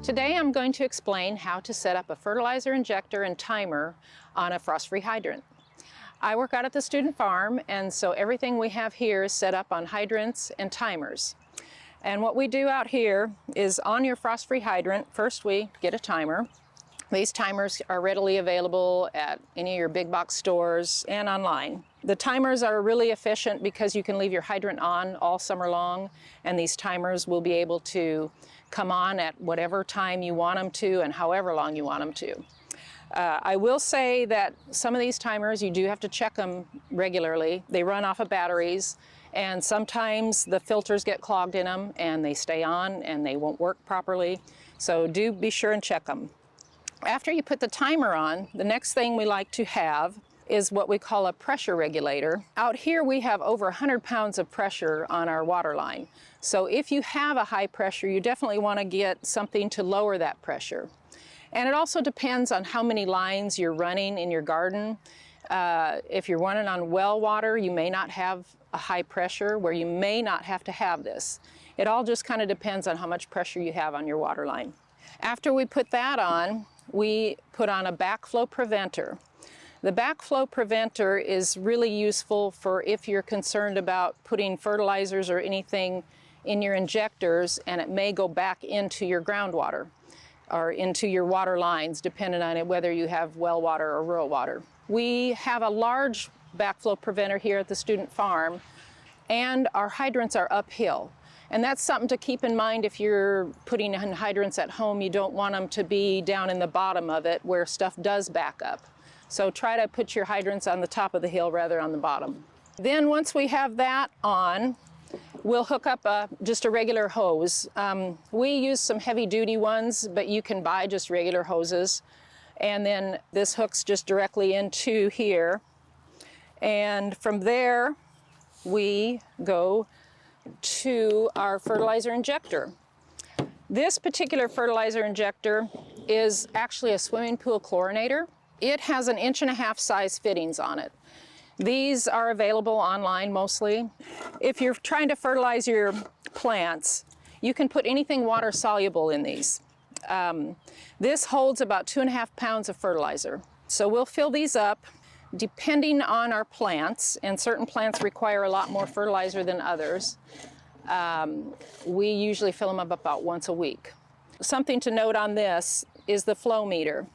Today I'm going to explain how to set up a fertilizer injector and timer on a frost-free hydrant. I work out at the student farm, and so everything we have here is set up on hydrants and timers. And what we do out here is on your frost-free hydrant, first we get a timer. These timers are readily available at any of your big box stores and online. The timers are really efficient because you can leave your hydrant on all summer long, and these timers will be able to come on at whatever time you want them to and however long you want them to. I will say that some of these timers, you do have to check them regularly. They run off of batteries, and sometimes the filters get clogged in them and they stay on and they won't work properly. So do be sure and check them. After you put the timer on, the next thing we like to have is what we call a pressure regulator. Out here we have over 100 pounds of pressure on our water line. So if you have a high pressure, you definitely want to get something to lower that pressure. And it also depends on how many lines you're running in your garden. If you're running on well water, you may not have a high pressure where you may not have to have this. It all just kind of depends on how much pressure you have on your water line. After we put that on, we put on a backflow preventer. The backflow preventer is really useful for if you're concerned about putting fertilizers or anything in your injectors and it may go back into your groundwater or into your water lines, depending on it, whether you have well water or rural water. We have a large backflow preventer here at the student farm, and our hydrants are uphill. And that's something to keep in mind if you're putting in hydrants at home. You don't want them to be down in the bottom of it where stuff does back up. So try to put your hydrants on the top of the hill rather than on the bottom. Then once we have that on, we'll hook up just a regular hose. We use some heavy duty ones, but you can buy just regular hoses. And then this hooks just directly into here. And from there, we go to our fertilizer injector. This particular fertilizer injector is actually a swimming pool chlorinator. It has 1.5 inch size fittings on it. These are available online mostly. If you're trying to fertilize your plants, you can put anything water soluble in these. This holds about 2.5 pounds of fertilizer. So we'll fill these up depending on our plants, and certain plants require a lot more fertilizer than others. We usually fill them up about once a week. Something to note on this is the flow meter.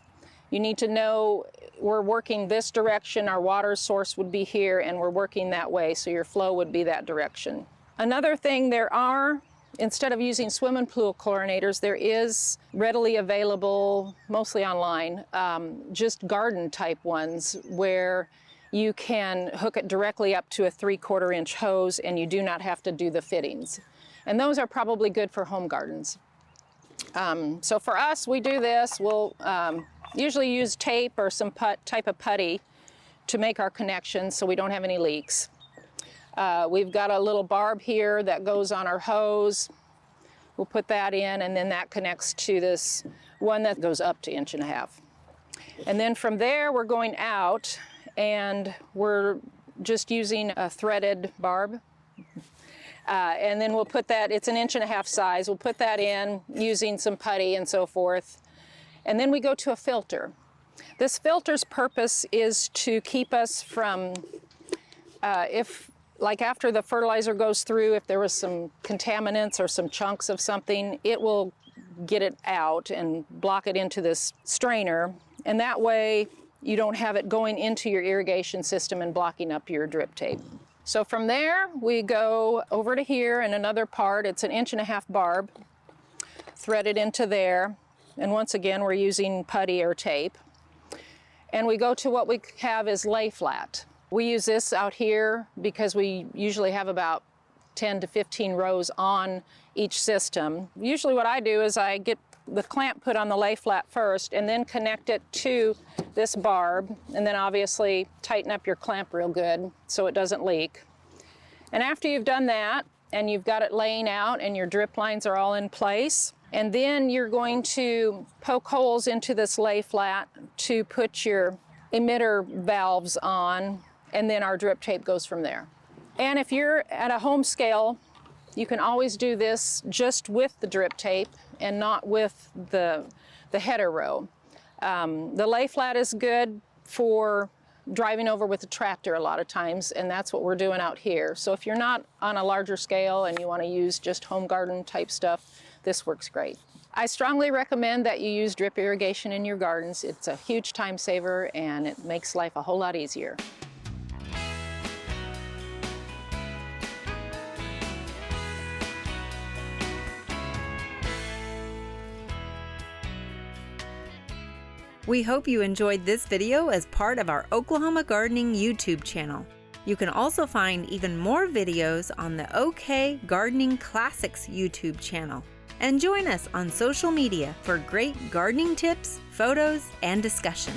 You need to know we're working this direction, our water source would be here, and we're working that way, so your flow would be that direction. Another thing, instead of using swimming pool chlorinators, there is readily available, mostly online, just garden type ones where you can hook it directly up to a 3/4 inch hose and you do not have to do the fittings. And those are probably good for home gardens. So for us, we do this. We'll usually use tape or some type of putty to make our connections so we don't have any leaks. We've got a little barb here that goes on our hose. We'll put that in, and then that connects to this one that goes up to 1.5 inches. And then from there, we're going out, and we're just using a threaded barb. And then we'll put that, it's 1.5 inch size, we'll put that in using some putty and so forth. And then we go to a filter. This filter's purpose is to keep us from, like after the fertilizer goes through, if there was some contaminants or some chunks of something, it will get it out and block it into this strainer. And that way you don't have it going into your irrigation system and blocking up your drip tape. So from there, we go over to here in another part. It's 1.5 inch barb threaded into there. And once again, we're using putty or tape. And we go to what we have is lay flat. We use this out here because we usually have about 10 to 15 rows on each system. Usually what I do is I get the clamp put on the lay flat first and then connect it to this barb, and then obviously tighten up your clamp real good so it doesn't leak. And after you've done that and you've got it laying out and your drip lines are all in place, and then you're going to poke holes into this lay flat to put your emitter valves on, and then our drip tape goes from there. And if you're at a home scale, you can always do this just with the drip tape and not with the header row. The lay flat is good for driving over with a tractor a lot of times, and that's what we're doing out here. So if you're not on a larger scale and you want to use just home garden type stuff, this works great. I strongly recommend that you use drip irrigation in your gardens. It's a huge time saver and it makes life a whole lot easier. We hope you enjoyed this video as part of our Oklahoma Gardening YouTube channel. You can also find even more videos on the OK Gardening Classics YouTube channel. And join us on social media for great gardening tips, photos, and discussion.